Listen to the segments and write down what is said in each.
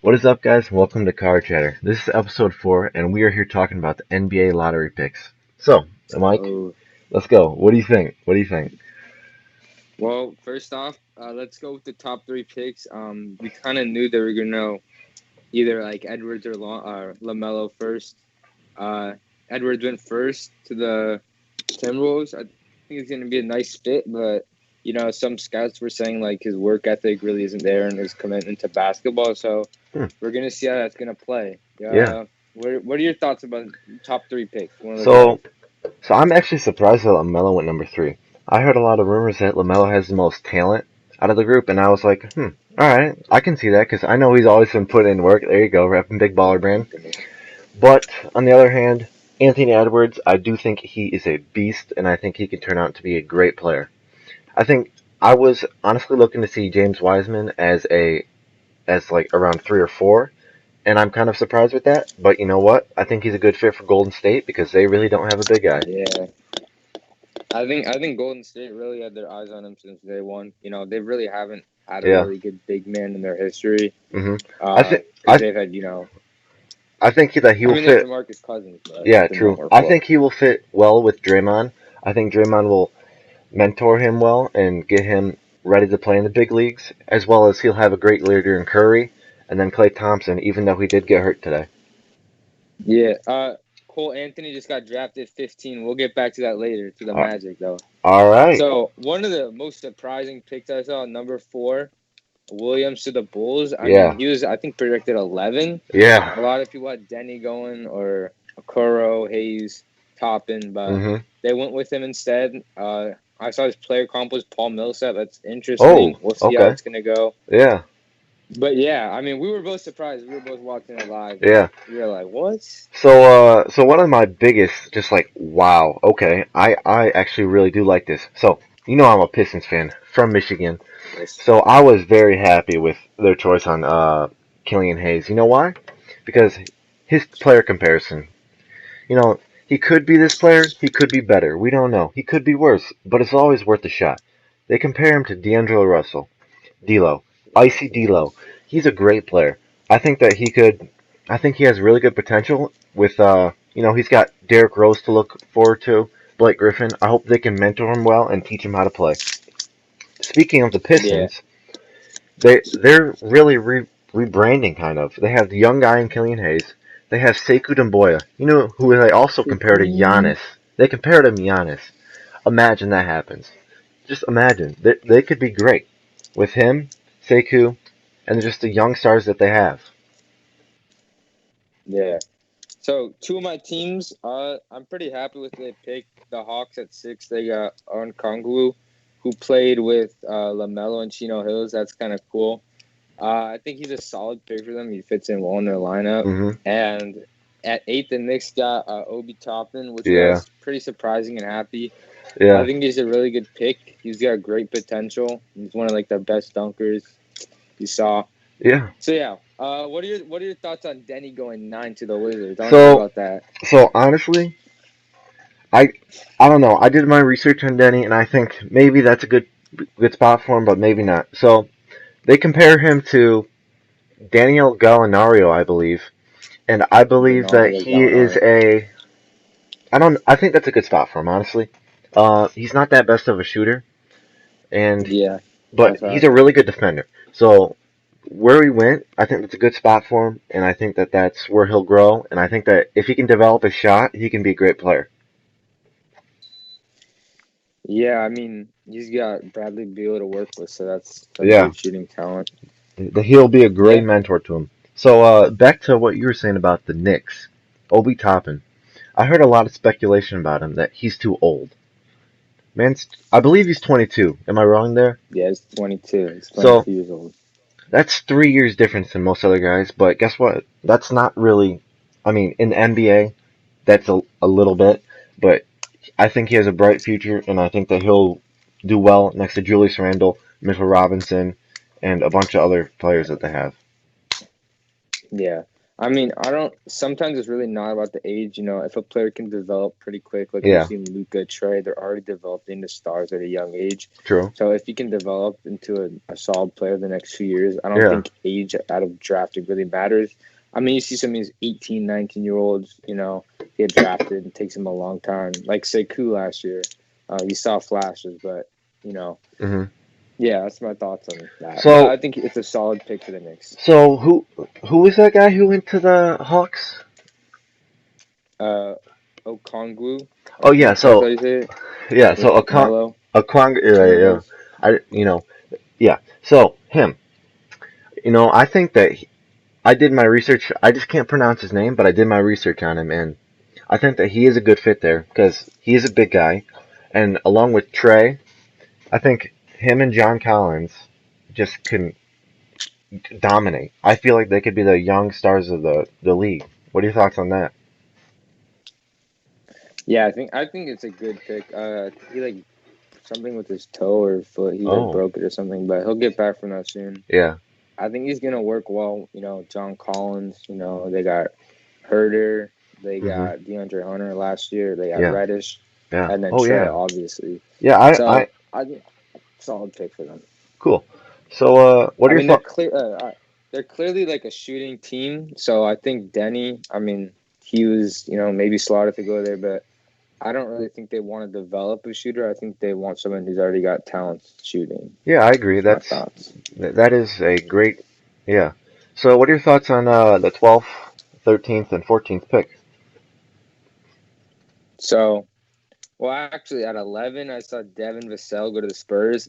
What is up, guys? Welcome to Card Chatter. This is episode 4, and we are here talking about the NBA lottery picks. So, Mike, let's go. What do you think? Well, first off, let's go with the top 3 picks. We kind of knew they were going to either like Edwards or LaMelo first. Edwards went first to the Timberwolves. I think it's going to be a nice fit, but some scouts were saying like his work ethic really isn't there and his commitment to basketball. So we're going to see how that's going to play. Yeah. What are your thoughts about top 3 picks? So I'm actually surprised that LaMelo went number 3. I heard a lot of rumors that LaMelo has the most talent out of the group, and I was like, all right, I can see that because I know he's always been putting in work. There you go, repping Big Baller Brand. But on the other hand, Anthony Edwards, I do think he is a beast, and I think he can turn out to be a great player. I was honestly looking to see James Wiseman as like around 3 or 4, and I'm kind of surprised with that. But you know what? I think he's a good fit for Golden State because they really don't have a big guy. Yeah. I think Golden State really had their eyes on him since day one. They really haven't had a really good big man in their history. Mm-hmm. They've had, I think that he will fit. DeMarcus Cousins. Yeah, true. I think he will fit well with Draymond. I think Draymond will mentor him well and get him ready to play in the big leagues, as well as he'll have a great leader in Curry and then Klay Thompson, even though he did get hurt today. Yeah. Cole Anthony just got drafted 15. We'll get back to that later, to the Magic, though. All right. So, one of the most surprising picks I saw, number 4, Williams to the Bulls. I mean, he was, I think, predicted 11. Yeah. A lot of people had Denny going or Okoro, Hayes, Toppin, but they went with him instead. I saw his player comp was Paul Millsap. That's interesting. We'll see how it's going to go. Yeah. But yeah, I mean, we were both surprised. We were both watching it live. Yeah. We were like, what? So one of my biggest, just like, wow, okay, I actually really do like this. So, I'm a Pistons fan from Michigan. So I was very happy with their choice on Killian Hayes. You know why? Because his player comparison. He could be this player, he could be better. We don't know. He could be worse, but it's always worth a shot. They compare him to D'Angelo Russell, D'Lo, Icy D'Lo. He's a great player. I think he has really good potential with, he's got Derrick Rose to look forward to, Blake Griffin. I hope they can mentor him well and teach him how to play. Speaking of the Pistons, they're really rebranding kind of. They have the young guy in Killian Hayes. They have Sekou Doumbouya, who they also compare to Giannis. They compare to Giannis. Imagine that happens. Just imagine. They could be great with him, Sekou, and just the young stars that they have. Yeah. So, 2 of my teams, I'm pretty happy with the pick. The Hawks at 6, they got Okongwu, who played with LaMelo and Chino Hills. That's kind of cool. I think he's a solid pick for them. He fits in well in their lineup. And at 8, the Knicks got Obi Toppin, which was pretty surprising and happy. Yeah. I think he's a really good pick. He's got great potential. He's one of the best dunkers you saw. Yeah. So yeah, what are your thoughts on Denny going 9 to the Wizards? I don't know about that. So honestly, I don't know. I did my research on Denny, and I think maybe that's a good spot for him, but maybe not. So they compare him to Daniel Gallinari, I believe, and I believe that he is I think that's a good spot for him, honestly. He's not that best of a shooter, but he's a really good defender. So where he went, I think that's a good spot for him, and I think that that's where he'll grow. And I think that if he can develop his shot, he can be a great player. Yeah, I mean, he's got Bradley Beal to work with, so that's good shooting talent. He'll be a great mentor to him. So back to what you were saying about the Knicks, Obi Toppin. I heard a lot of speculation about him that he's too old. Man, I believe he's 22. Am I wrong there? Yeah, he's 22. He's 22 years old. That's 3 years difference than most other guys, but guess what? That's not really, in the NBA, that's a little bit, but I think he has a bright future, and I think that he'll do well next to Julius Randle, Mitchell Robinson, and a bunch of other players that they have. Yeah. I mean, I don't. Sometimes it's really not about the age. If a player can develop pretty quick, like we've Yeah, seen Luca, Trey, they're already developing into stars at a young age. true. So if he can develop into a solid player the next few years, I don't Yeah. think age out of drafting really matters. I mean, you see some of these 18, 19-year-olds, get drafted. It takes them a long time. Like Sekou last year, he saw flashes, but you know, hmm yeah, that's my thoughts on that. But So I think it's a solid pick for the Knicks. so who was that guy who went to the Hawks? Uh, Okongwu, I Oh yeah, think that's how so you say it. yeah, so With Melo, a Kwang, yeah, yeah. Timberwolves. Yeah. So him, I think that I did my research. I just can't pronounce his name, but I did my research on him, and I think that he is a good fit there because he is a big guy, and along with Trey, I think him and John Collins just can dominate. I feel like they could be the young stars of the league. What are your thoughts on that? Yeah, I think it's a good pick. He like something with his toe or foot. He like Oh, broke it or something, but he'll get back from that soon. yeah. I think he's gonna work well. John Collins. They got Herder. They Mhm. got DeAndre Hunter last year. They got Yeah. Reddish, Yeah. and then Oh Trey, yeah. obviously. Yeah. I So I think solid pick for them. cool. So what I are your mean, they're thoughts? clear. They're clearly like a shooting team. So I think Denny. I mean, he was maybe slotted to go there, but I don't really think they want to develop a shooter. I think they want someone who's already got talent shooting. Yeah, I agree. That's my thoughts. That is a great. Yeah. So what are your thoughts on the 12th, 13th, and 14th pick? So, well, actually, at 11, I saw Devin Vassell go to the Spurs.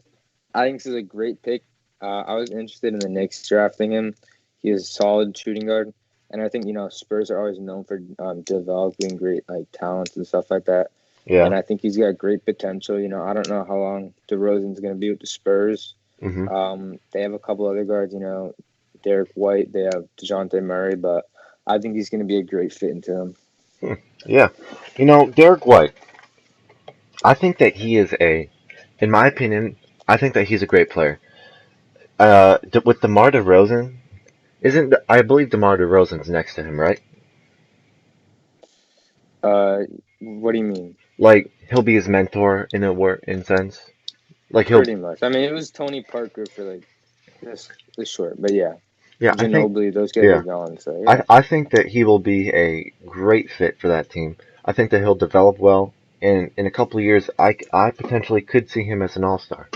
I think this is a great pick. I was interested in the Knicks drafting him. He is a solid shooting guard, and I think Spurs are always known for developing great like talents and stuff like that. And Yeah. I think he's got great potential. I don't know how long DeRozan's going to be with the Spurs. Mhm. They have a couple other guards, Derek White. They have Dejounte Murray, but I think he's going to be a great fit into them. Hmm. Yeah. Derek White. I think that he is in my opinion, I think that he's a great player. With DeMar DeRozan, I believe DeMar DeRozan's next to him, right? Uh, what do you mean? Like he'll be his mentor in a word in sense. Like he'll, Pretty much. I mean, it was Tony Parker for like this short, but yeah, yeah. I think, Ginobili, those guys are yeah. gone. So yeah, I think that he will be a great fit for that team. I think that he'll develop well, and in a couple of years, I potentially could see him as an all-star.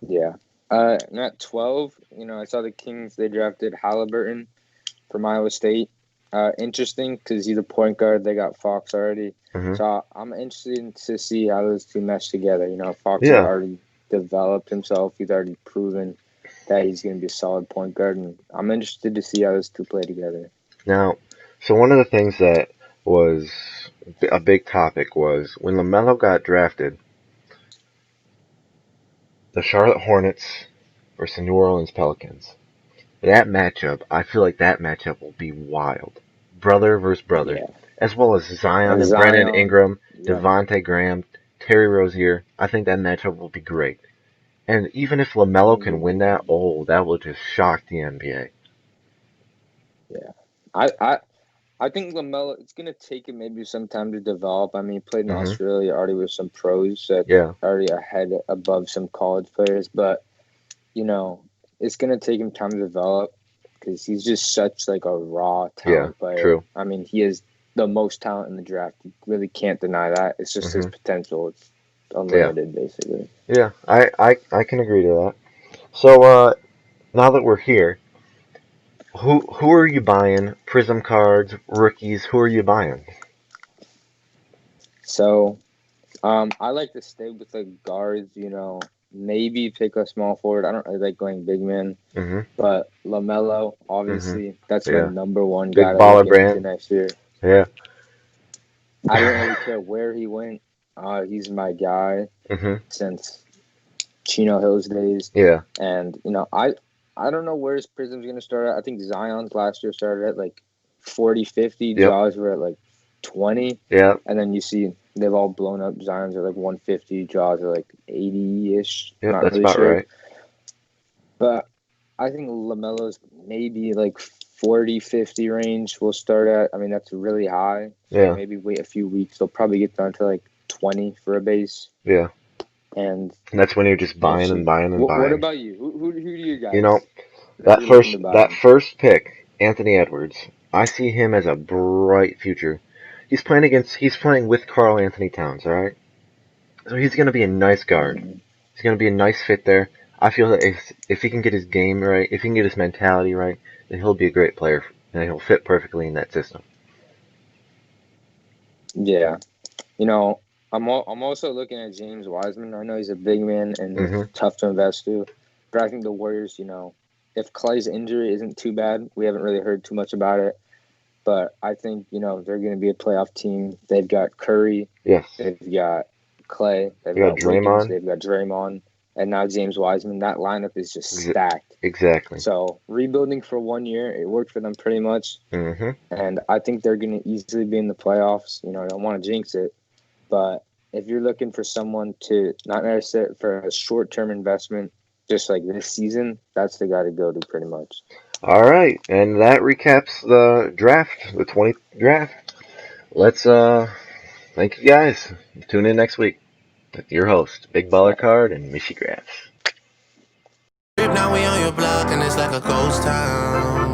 yeah. And at 12, I saw the Kings. They drafted Halliburton from Iowa State. Interesting because he's a point guard. They got Fox already, Hmm. so I'm interested to see how those two mesh together. Fox has Yeah. already developed himself. He's already proven that he's going to be a solid point guard, and I'm interested to see how those two play together. Now, so one of the things that was a big topic was when LaMelo got drafted, the Charlotte Hornets versus the New Orleans Pelicans. That matchup, I feel like that matchup will be wild. Brother versus brother. Yeah, As well as Zion and and Brandon Zion. Ingram, Yep. Devontae Graham, Terry Rozier. I think that matchup will be great. And even if LaMelo can win that, oh, that will just shock the NBA. Yeah, I think Lamelo. It's gonna take him maybe some time to develop. I mean, he played in Hmm. Australia already with some pros that's Yeah, already ahead above some college players, but you know, it's gonna take him time to develop because he's just such like a raw yeah, talent player. true. I mean, he is the most talent in the draft. You really can't deny that. It's just his Hmm. potential. It's Yeah, unlimited, basically. yeah, I can agree to that. So, now that we're here, who are you buying? Prism cards, rookies, who are you buying? So I like to stay with the guards. Maybe pick a small forward. I don't really like going big man, Hmm. but Lamelo, Hmm. obviously, that's my Yeah, number one guy big to baller look into brand. next year. Yeah. I didn't really care where he went. He's my guy Hmm. since Chino Hills days, Yeah. and I don't know where his Prism's gonna start at. I think Zion's last year started at like 40, 50. Yep. Jaws were at like 20, Yeah. and then you see they've all blown up. Zion's are like 150. Jaws are like 80-ish. Yep. Not That's really about sure, right. but I think Lamelo's maybe like 40, 50 range we'll start at. I mean, that's really high. So Yeah. maybe wait a few weeks. They'll probably get down to like 20 for a base. Yeah. And that's when you're just buying and buying and what buying. about you? Who do you guys? You know, that you're looking to buy? that first pick, Anthony Edwards, I see him as a bright future. He's playing with Karl Anthony Towns, all right? So he's going to be a nice guard. He's going to be a nice fit there. I feel that if he can get his game right, if he can get his mentality right, then he'll be a great player and he'll fit perfectly in that system. Yeah. You know, I'm also looking at James Wiseman. I know he's a big man and tough to invest to, but I think the Warriors, you know, if Clay's injury isn't too bad, we haven't really heard too much about it, but I think, you know, they're going to be a playoff team. They've got Curry. Yes. They've got Clay. They've got Draymond. Wiggins, they've got Draymond. And now James Wiseman. That lineup is just stacked. Exactly. So rebuilding for 1 year, it worked for them pretty much. And I think they're going to easily be in the playoffs. You know, I don't want to jinx it. But if you're looking for someone to not necessarily for a short-term investment, just like this season, that's the guy to go to pretty much. All right. And that recaps the draft, the 20th draft. Let's thank you guys. Tune in next week with your host, Big Baller Card and Michigrass. Now we on your block and it's like a ghost town.